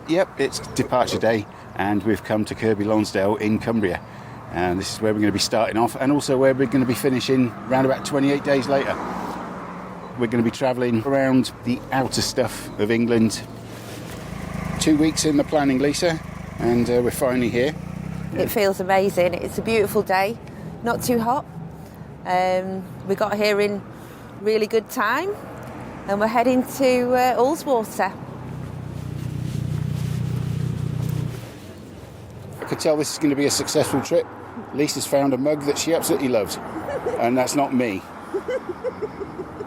Yep, it's departure day and we've come to Kirkby Lonsdale in Cumbria, and this is where we're going to be starting off and also where we're going to be finishing around about 28 days later. We're going to be travelling around the outer stuff of England. 2 weeks in the planning, Lisa, and we're finally here. It feels amazing. It's a beautiful day, not too hot. We got here in really good time and we're heading to Ullswater. I could tell this is going to be a successful trip. Lisa's found a mug that she absolutely loves, and that's not me.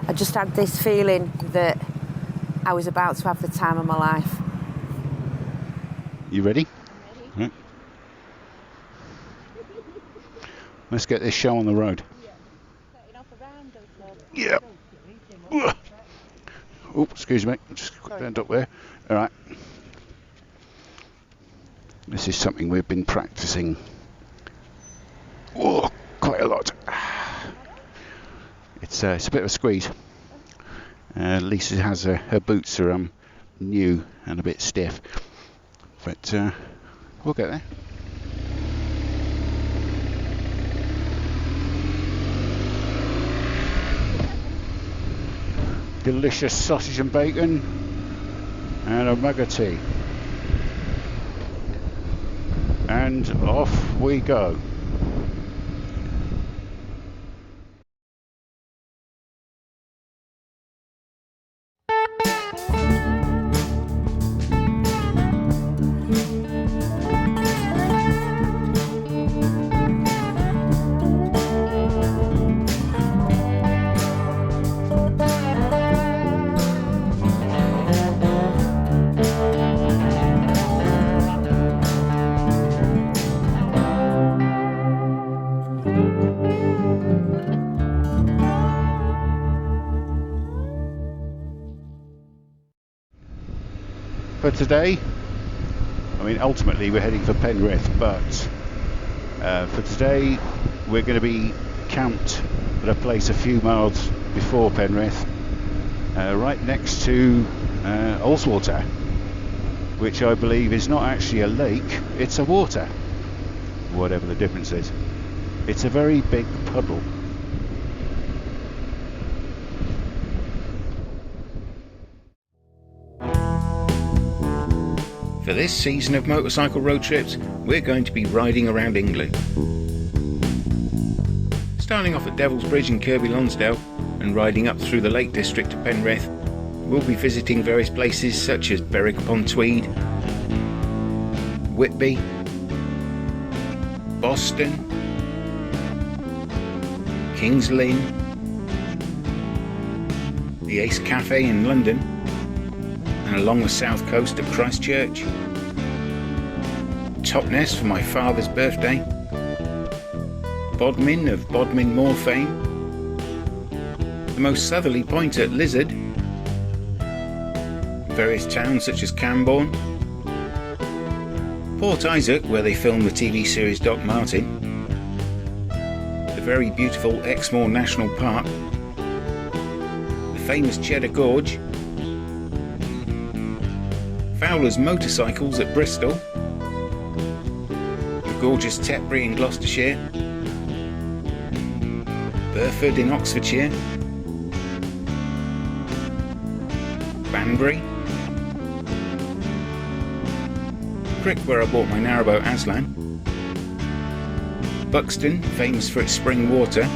I just had this feeling that I was about to have the time of my life. You ready? I'm ready. Right. Let's get this show on the road. Yeah. Oh, excuse me. Just quick bend up there. All right. This is something we've been practicing. Oh, quite a lot. It's a bit of a squeeze. Lisa has her boots are new and a bit stiff, but we'll get there. Delicious sausage and bacon and a mug of tea. And off we go. For today, I mean ultimately we're heading for Penrith, but for today we're going to be camped at a place a few miles before Penrith, right next to Ullswater, which I believe is not actually a lake, it's a water, whatever the difference is. It's a very big puddle. For this season of motorcycle road trips, we're going to be riding around England. Starting off at Devil's Bridge in Kirkby Lonsdale and riding up through the Lake District to Penrith, we'll be visiting various places such as Berwick-upon-Tweed, Whitby, Boston, Kings Lynn, the Ace Cafe in London, and along the south coast of Christchurch, Totnes for my father's birthday, Bodmin of Bodmin Moor fame, the most southerly point at Lizard, various towns such as Camborne, Port Isaac where they filmed the TV series Doc Martin, the very beautiful Exmoor National Park, the famous Cheddar Gorge, Fowler's Motorcycles at Bristol, the gorgeous Tetbury in Gloucestershire, Burford in Oxfordshire, Banbury, Crick where I bought my narrowboat Aslan, Buxton, famous for its spring water,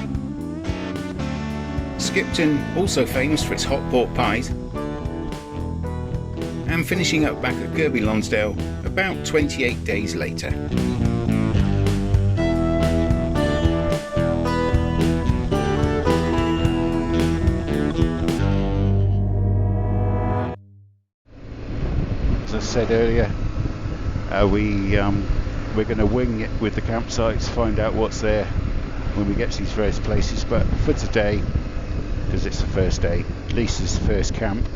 Skipton, also famous for its hot pork pies, and finishing up back at Kirkby Lonsdale about 28 days later. As I said earlier, we're going to wing it with the campsites, find out what's there when we get to these various places, but for today, because it's the first day, Lisa's first camp,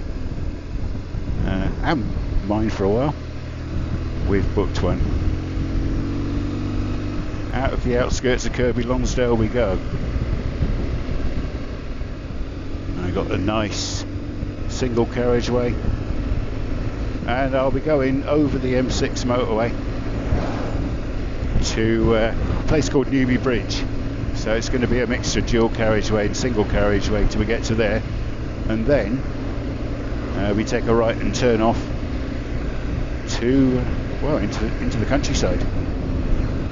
and mine for a while, we've booked one. Out of the outskirts of Kirkby Lonsdale we go. And I got a nice single carriageway, and I'll be going over the M6 motorway to a place called Newby Bridge. So it's going to be a mixture of dual carriageway and single carriageway till we get to there, and then we take a right and turn off to into the countryside,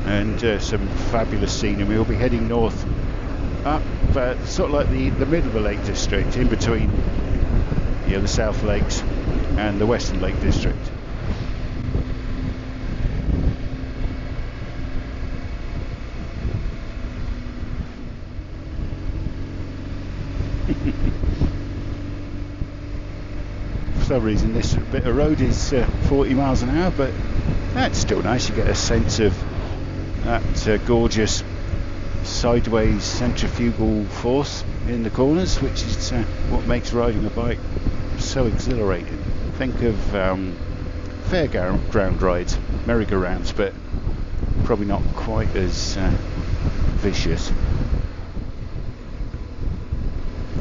and some fabulous scenery. We'll be heading north up sort of like the middle of the Lake District, in between the South Lakes and the Western Lake District. For some reason this bit of road is 40 miles an hour, but that's still nice. You get a sense of that gorgeous sideways centrifugal force in the corners, which is what makes riding a bike so exhilarating. Think of fairground rides, merry-go-rounds, but probably not quite as vicious.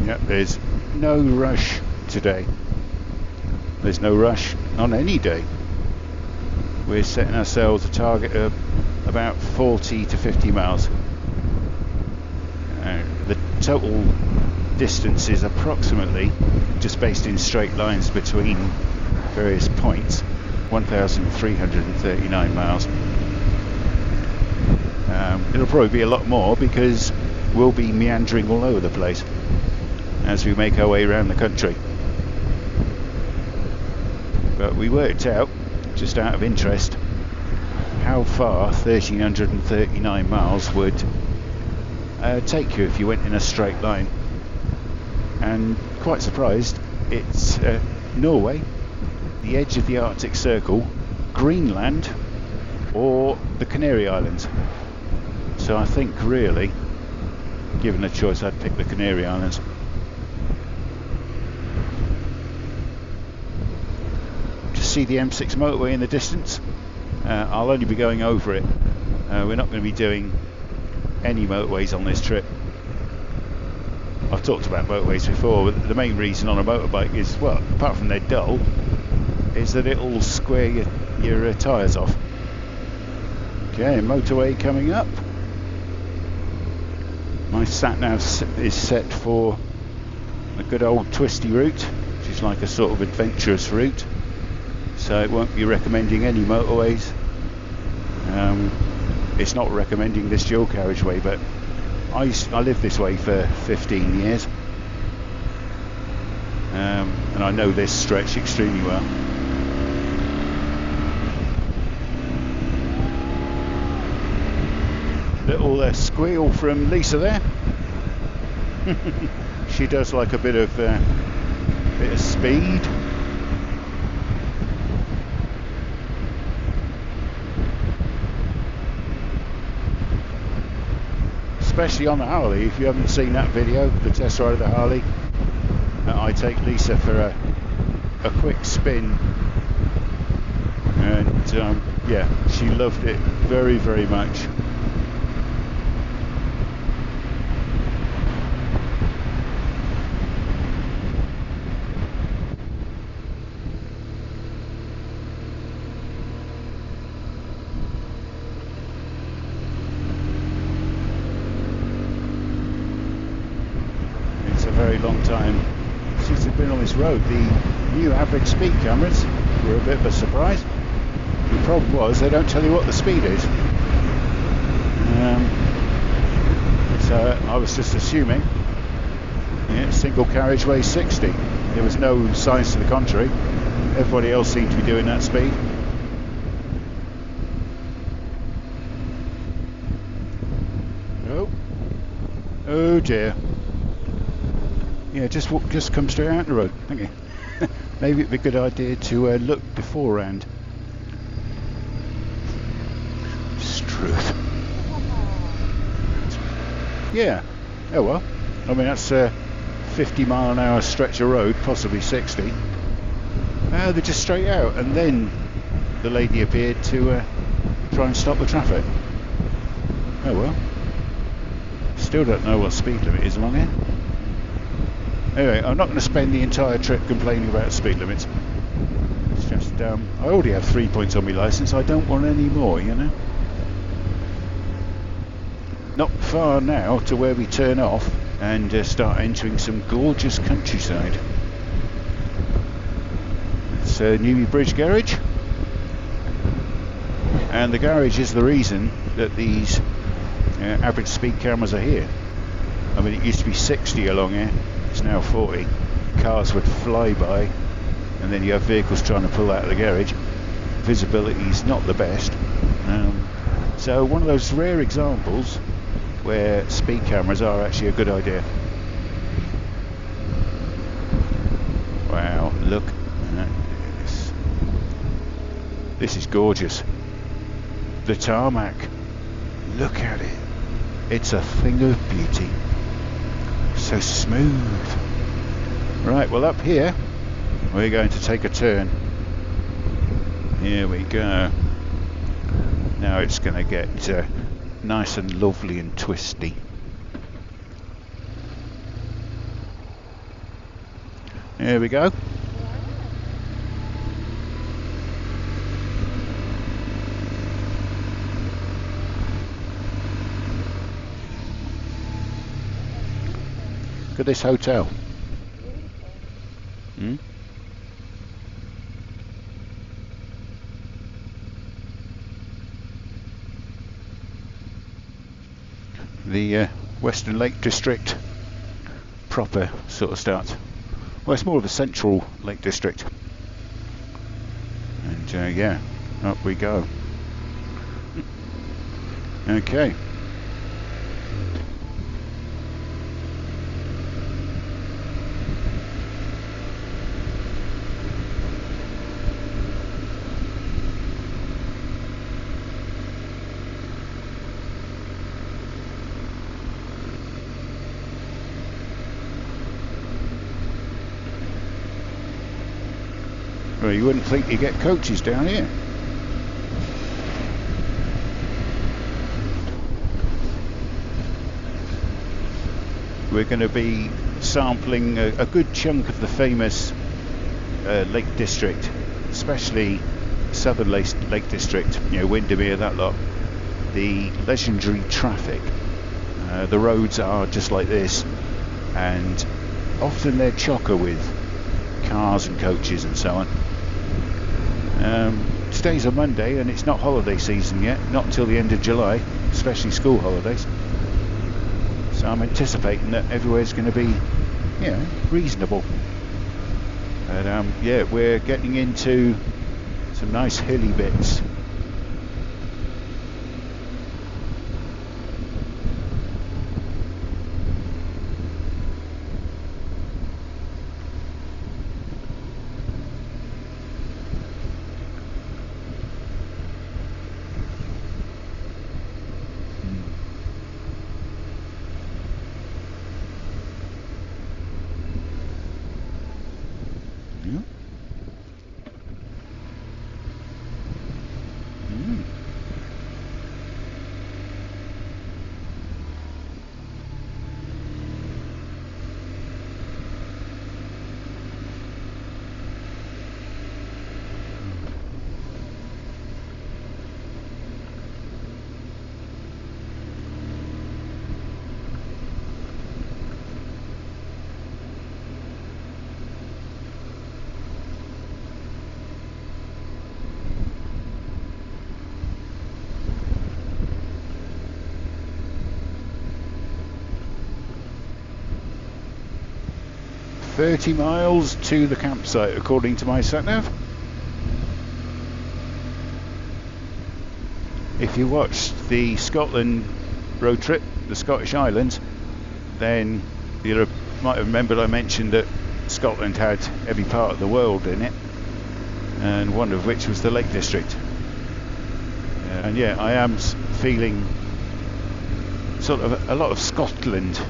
Yep, there's no rush today. There's no rush on any day. We're setting ourselves a target of about 40 to 50 miles. The total distance is approximately, just based in straight lines between various points, 1,339 miles. It'll probably be a lot more because we'll be meandering all over the place as we make our way around the country. But we worked out, just out of interest, how far 1,339 miles would take you if you went in a straight line, and quite surprised, it's Norway, the edge of the Arctic Circle, Greenland, or the Canary Islands. So I think really, given a choice, I'd pick the Canary Islands. Just see the M6 motorway in the distance. I'll only be going over it. We're not going to be doing any motorways on this trip. I've talked about motorways before, but the main reason on a motorbike is, well, apart from they're dull, is that it'll square your tyres off. Okay, motorway coming up. My sat-nav is set for a good old twisty route, which is like a sort of adventurous route, so it won't be recommending any motorways. It's not recommending this dual carriageway, but I lived this way for 15 years, and I know this stretch extremely well. Little squeal from Lisa there. She does like a bit of speed. Especially on the Harley. If you haven't seen that video, the test ride of the Harley, I take Lisa for a quick spin, and yeah, she loved it very, very much. Very long time since we've been on this road. The new average speed cameras were a bit of a surprise. The problem was they don't tell you what the speed is, so I was just assuming single carriageway 60. There was no signs to the contrary. Everybody else seemed to be doing that speed. Oh dear. Yeah, just come straight out the road, thank you. Maybe it'd be a good idea to look beforehand. Struth. Yeah. Oh well. I mean, that's a 50 mile an hour stretch of road, possibly 60. They're just straight out, and then the lady appeared to try and stop the traffic. Oh well. Still don't know what speed limit is along here. Anyway, I'm not going to spend the entire trip complaining about speed limits. It's just I already have 3 points on my licence. I don't want any more, you know. Not far now to where we turn off and start entering some gorgeous countryside. It's Newby Bridge Garage, and the garage is the reason that these average speed cameras are here. I mean, it used to be 60 along here, it's now 40. Cars would fly by, and then you have vehicles trying to pull out of the garage. Visibility is not the best. So one of those rare examples where speed cameras are actually a good idea. Wow, look at this. This is gorgeous. The tarmac, look at it. It's a thing of beauty. So smooth. Right, well up here, we're going to take a turn. Here we go. Now it's going to get nice and lovely and twisty. Here we go. Look at this hotel. Hmm? The Western Lake District proper sort of starts. Well, it's more of a central Lake District. And yeah, up we go. Okay. Well, you wouldn't think you get coaches down here. We're going to be sampling a good chunk of the famous Lake District, especially Southern Lake District, you know, Windermere, that lot. The legendary traffic. The roads are just like this, and often they're chocker with cars and coaches and so on. Today's a Monday and it's not holiday season yet, not until the end of July, especially school holidays. So I'm anticipating that everywhere's going to be, you know, reasonable. And yeah, we're getting into some nice hilly bits. $30 miles to the campsite according to my sat-nav. If you watched the Scotland road trip, the Scottish Islands, then you might have remembered I mentioned that Scotland had every part of the world in it, and one of which was the Lake District. And yeah, I am feeling sort of a lot of Scotland,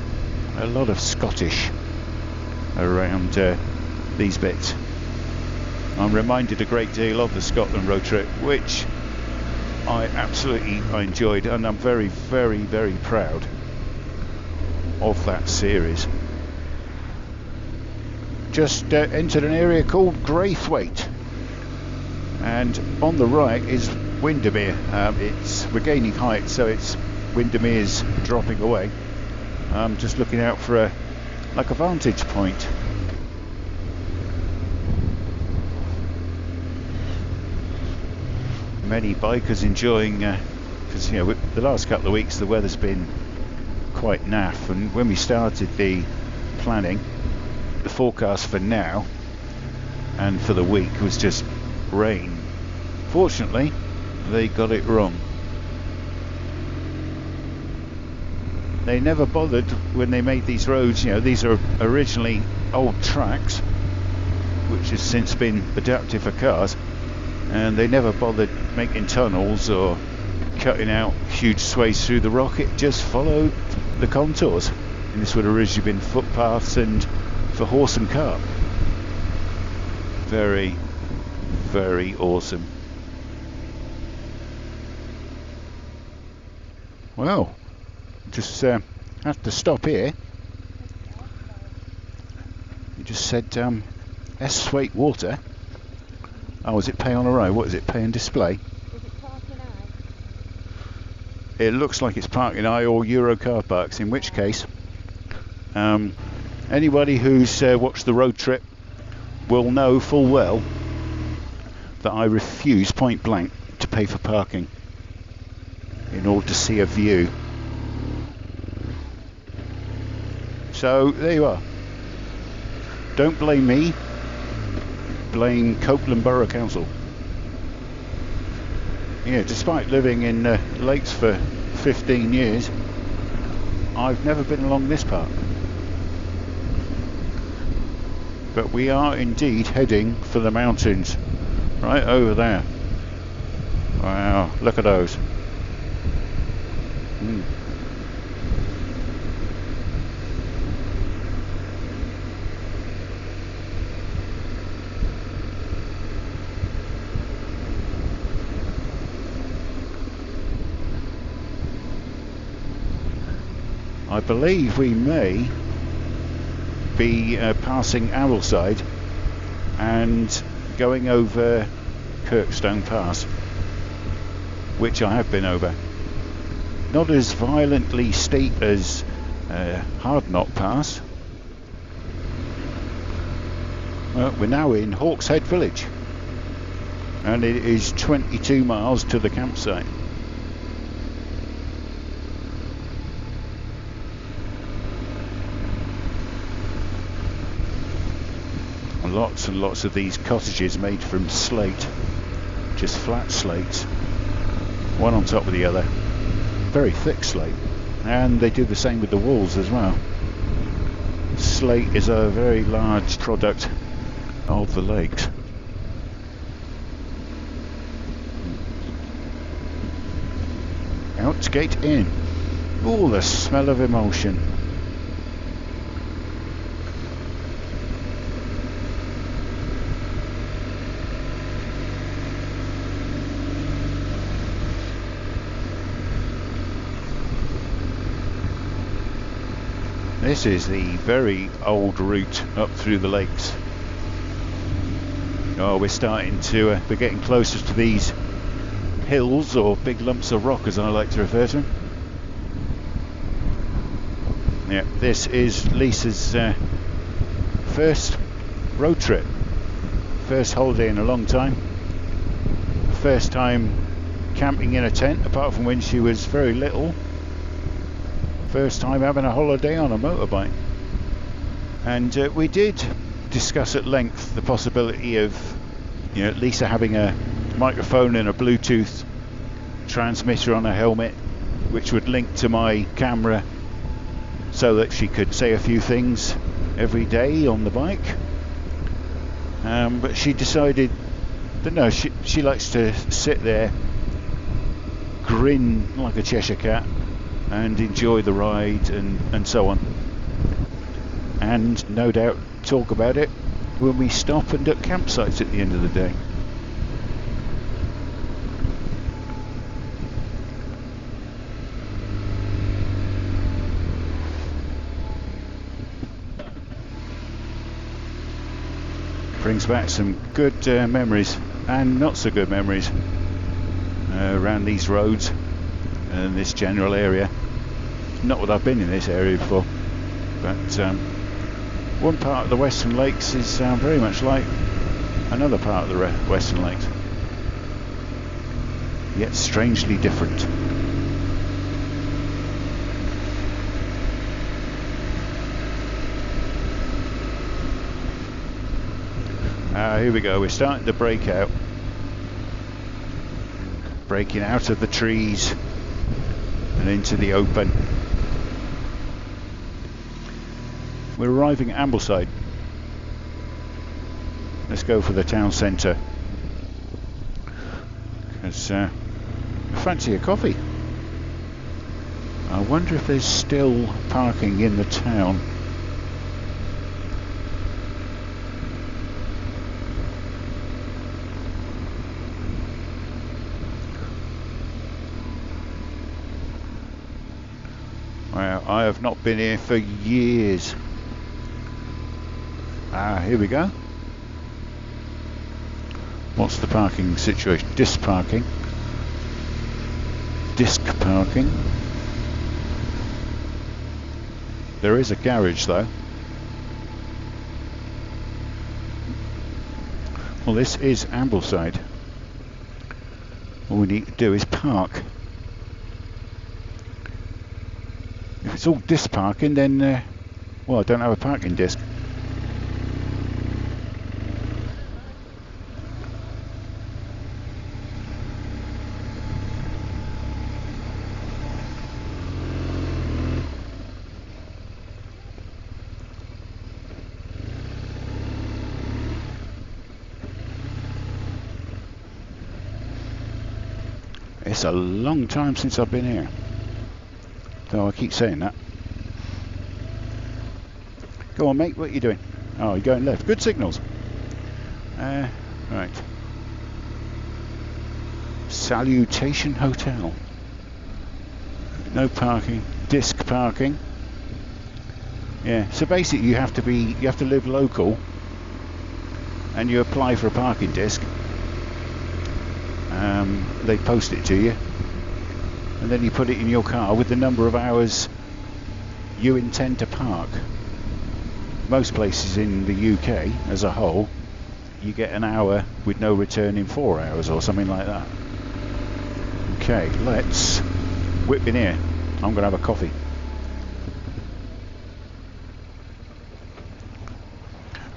a lot of Scottish around these bits. I'm reminded a great deal of the Scotland road trip, which I absolutely enjoyed, and I'm very, very, very proud of that series. Just entered an area called Graythwaite. And on the right is Windermere. We're gaining height, so Windermere's dropping away. I'm just looking out for a vantage point. Many bikers enjoying, because the last couple of weeks the weather's been quite naff, and when we started the planning, the forecast for now and for the week was just rain. Fortunately, they got it wrong. They never bothered when they made these roads. These are originally old tracks which has since been adapted for cars, and they never bothered making tunnels or cutting out huge swathes through the rock. It just followed the contours, and this would have originally been footpaths and for horse and cart. Very, very awesome. Well, just have to stop here. You just said S02E water. Oh, is it pay on arrival? What is it, pay and display? Is it parking eye? It looks like it's parking eye or Euro car parks, in which case anybody who's watched the road trip will know full well that I refuse point blank to pay for parking in order to see a view. So there you are. Don't blame me, blame Copeland Borough Council. Despite living in Lakes for 15 years, I've never been along this part. But we are indeed heading for the mountains, right over there. Wow, look at those. I believe we may be passing Arrelside and going over Kirkstone Pass, which I have been over. Not as violently steep as Hardknott Pass. Well, we're now in Hawkshead Village, and it is 22 miles to the campsite. Lots and lots of these cottages made from slate, just flat slates, one on top of the other, very thick slate, and they do the same with the walls as well. Slate is a very large product of the lakes. Outgate Inn. Oh, the smell of emulsion. This is the very old route up through the lakes. Oh, we're getting closer to these hills, or big lumps of rock as I like to refer to them. Yeah, this is Lisa's first road trip. First holiday in a long time. First time camping in a tent, apart from when she was very little. First time having a holiday on a motorbike. And we did discuss at length the possibility of Lisa having a microphone and a Bluetooth transmitter on her helmet, which would link to my camera so that she could say a few things every day on the bike. But she decided that no, she likes to sit there, grin like a Cheshire cat, and enjoy the ride and so on, and no doubt talk about it when we stop and at campsites at the end of the day. Brings back some good memories. and not so good memories around these roads and this general area. Not that I've been in this area before, but one part of the Western Lakes is very much like another part of the Western Lakes, yet strangely different. Here we go, we're starting to break out. Breaking out of the trees and into the open. We're arriving at Ambleside. Let's go for the town centre, because I fancy a coffee. I wonder if there's still parking in the town. Well, I have not been here for years. Here we go. What's the parking situation? Disc parking. Disc parking. There is a garage though. Well, this is Ambleside. All we need to do is park. If it's all disc parking, then well, I don't have a parking disc. It's a long time since I've been here, though I keep saying that. Go on, mate, what are you doing? Oh, you're going left. Good signals. Right. Salutation Hotel. No parking. Disc parking. Yeah. So basically, you have to live local, and you apply for a parking disc. They post it to you, and then you put it in your car with the number of hours you intend to park. Most places in the UK as a whole, you get an hour with no return in 4 hours or something like that. Okay, let's whip in here. I'm going to have a coffee.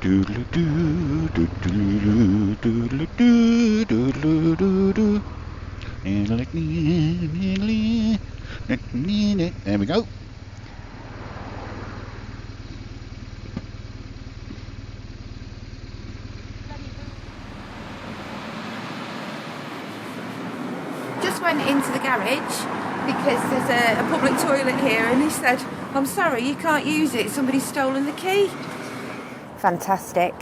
Doodle-doo, doodle-doo, doodle-doo, doodle-doo, there we go. Just went into the garage because there's a public toilet here, and he said, "I'm sorry, you can't use it, somebody's stolen the key." Fantastic.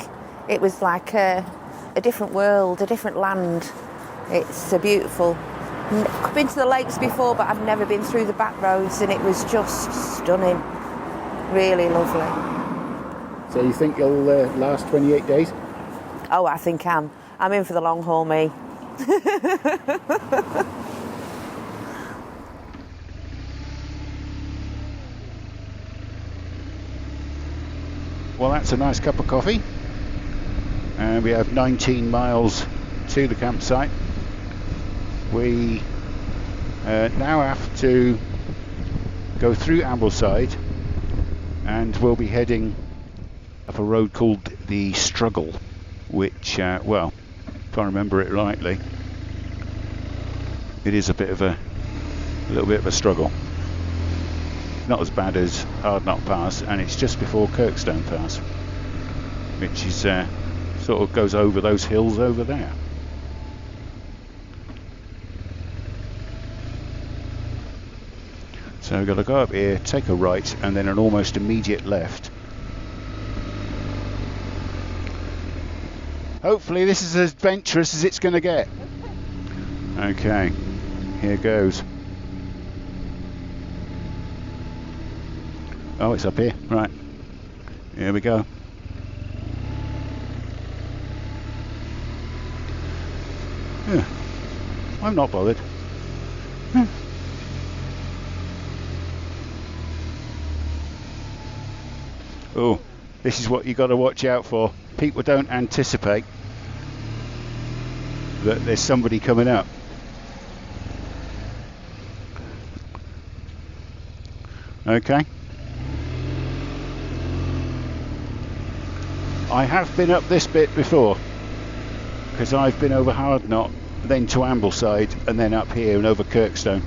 It was like a different world, a different land. It's beautiful. I've been to the lakes before, but I've never been through the back roads, and it was just stunning. Really lovely. So you think you'll last 28 days? Oh, I think I'm in for the long haul, me. Well, that's a nice cup of coffee. And we have 19 miles to the campsite. We now have to go through Ambleside, and we'll be heading up a road called the Struggle, which, well, if I remember it rightly, it is a little bit of a struggle. Not as bad as Hardknot Pass, and it's just before Kirkstone Pass, which is sort of goes over those hills over there. So we've got to go up here, take a right, and then an almost immediate left. Hopefully this is as adventurous as it's going to get. Okay, here goes. Oh, it's up here. Right. Here we go. Yeah. I'm not bothered. Oh, this is what you got to watch out for. People don't anticipate that there's somebody coming up. Okay. I have been up this bit before, because I've been over Hardknot, then to Ambleside, and then up here and over Kirkstone.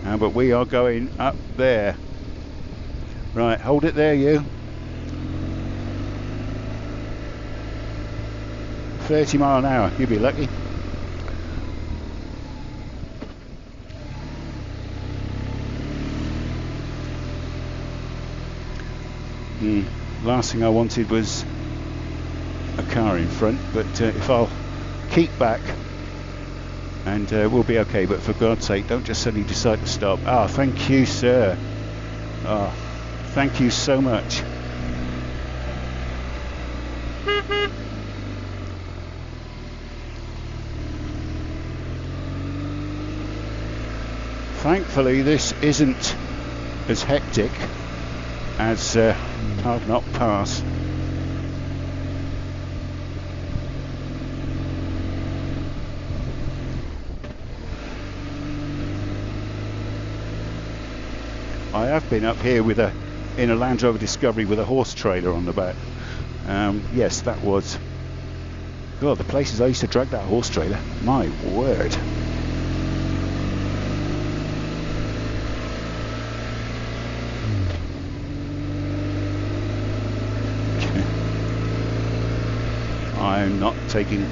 But we are going up there. Right, hold it there, you. 30 mile an hour, you'd be lucky. Last thing I wanted was a car in front, but if I'll keep back, and we'll be okay. But for God's sake, don't just suddenly decide to stop. Ah, thank you, sir. Ah, thank you so much. Thankfully, this isn't as hectic as Hardknot Pass. I have been up here with in a Land Rover Discovery with a horse trailer on the back. Yes, that was. God, the places I used to drag that horse trailer. My word. I'm not taking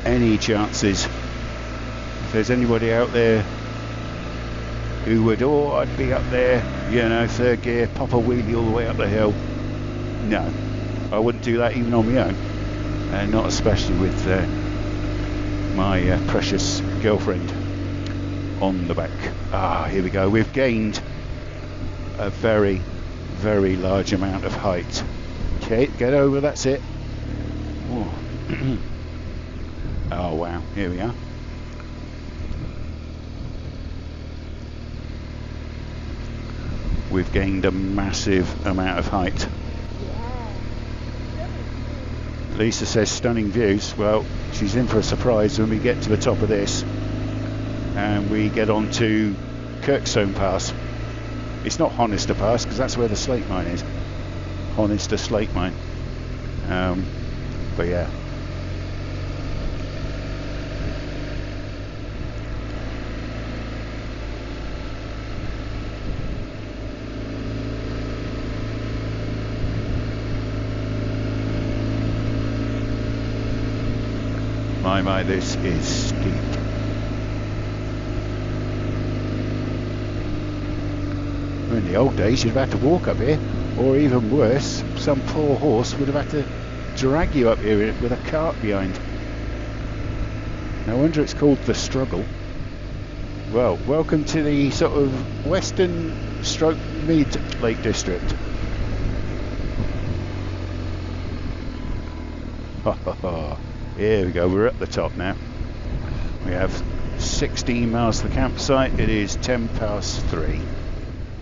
any chances. If there's anybody out there who would, oh, I'd be up there, you know, third gear, pop a wheelie all the way up the hill. No, I wouldn't do that even on my own, and not especially with my precious girlfriend on the back. Ah, here we go. We've gained a very, very large amount of height. Okay, get over, that's it. Oh, oh wow, here we are. We've gained a massive amount of height. Lisa says stunning views. Well, she's in for a surprise when we get to the top of this and we get on to Kirkstone Pass. It's not Honister Pass because that's where the slate mine is. Honister slate mine. But yeah. My, this is steep. In the old days, you'd have had to walk up here, or even worse, some poor horse would have had to drag you up here with a cart behind. No wonder it's called the struggle. Well, welcome to the sort of western stroke mid Lake District. Ha ha ha. Here we go, we're at the top now. We have 16 miles to the campsite. It is 10 past 3.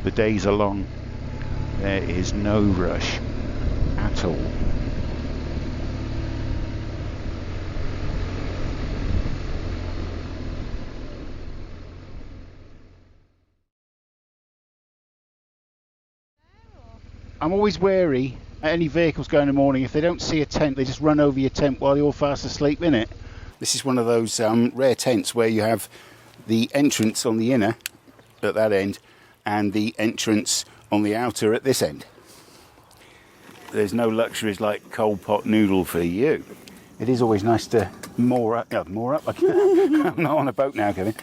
The days are long. There is no rush at all. I'm always wary at any vehicles going in the morning. If they don't see a tent, they just run over your tent while you're fast asleep in it. This is one of those rare tents where you have the entrance on the inner at that end and the entrance on the outer at this end. There's no luxuries like cold pot noodle for you. It is always nice to moor up. I'm not on a boat now, Kevin.